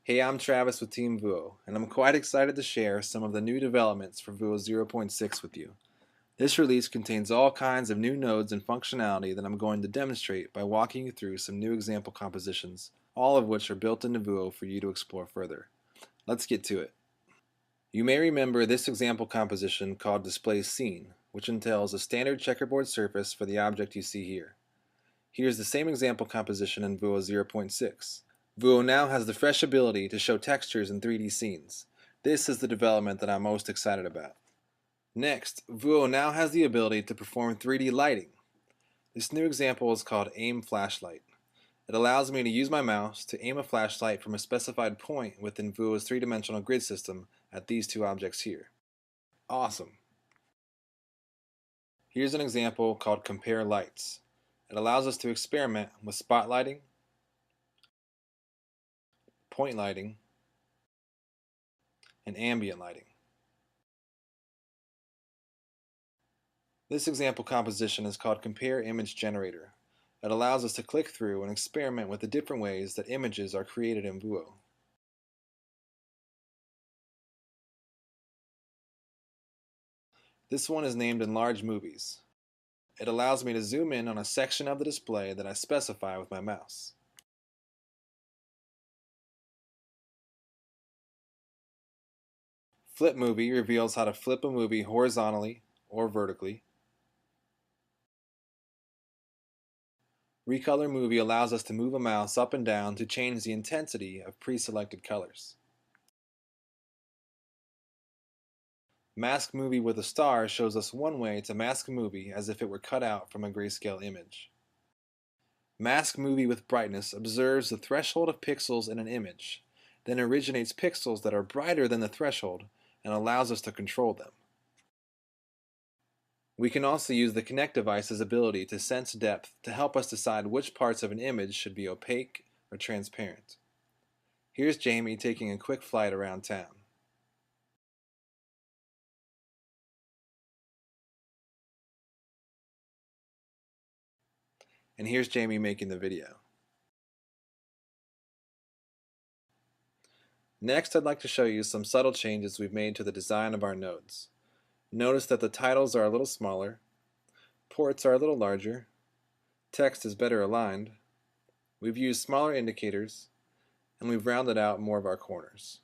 Hey, I'm Travis with Team Vuo, and I'm quite excited to share some of the new developments for Vuo 0.6 with you. This release contains all kinds of new nodes and functionality that I'm going to demonstrate by walking you through some new example compositions, all of which are built into Vuo for you to explore further. Let's get to it. You may remember this example composition called Display Scene, which entails a standard checkerboard surface for the object you see here. Here's the same example composition in Vuo 0.6. Vuo now has the fresh ability to show textures in 3D scenes. This is the development that I'm most excited about. Next, Vuo now has the ability to perform 3D lighting. This new example is called Aim Flashlight. It allows me to use my mouse to aim a flashlight from a specified point within Vuo's three-dimensional grid system at these two objects here. Awesome! Here's an example called Compare Lights. It allows us to experiment with spotlighting, point lighting, and ambient lighting. This example composition is called Compare Image Generator. It allows us to click through and experiment with the different ways that images are created in Vuo. This one is named Enlarge Movies. It allows me to zoom in on a section of the display that I specify with my mouse. Flip Movie reveals how to flip a movie horizontally or vertically. Recolor Movie allows us to move a mouse up and down to change the intensity of pre-selected colors. Mask Movie with a star shows us one way to mask a movie as if it were cut out from a grayscale image. Mask Movie with brightness observes the threshold of pixels in an image, then originates pixels that are brighter than the threshold and allows us to control them. We can also use the Connect device's ability to sense depth to help us decide which parts of an image should be opaque or transparent. Here's Jamie taking a quick flight around town. And here's Jamie making the video. Next, I'd like to show you some subtle changes we've made to the design of our nodes. Notice that the titles are a little smaller, ports are a little larger, text is better aligned, we've used smaller indicators, and we've rounded out more of our corners.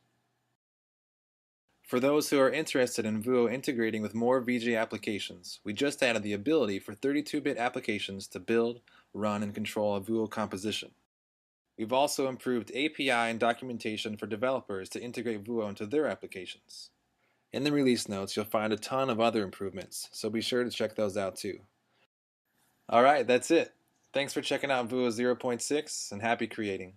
For those who are interested in Vuo integrating with more VJ applications, we just added the ability for 32-bit applications to build, run, and control a Vuo composition. We've also improved API and documentation for developers to integrate Vuo into their applications. In the release notes, you'll find a ton of other improvements, so be sure to check those out too. Alright, that's it. Thanks for checking out Vuo 0.6 and happy creating.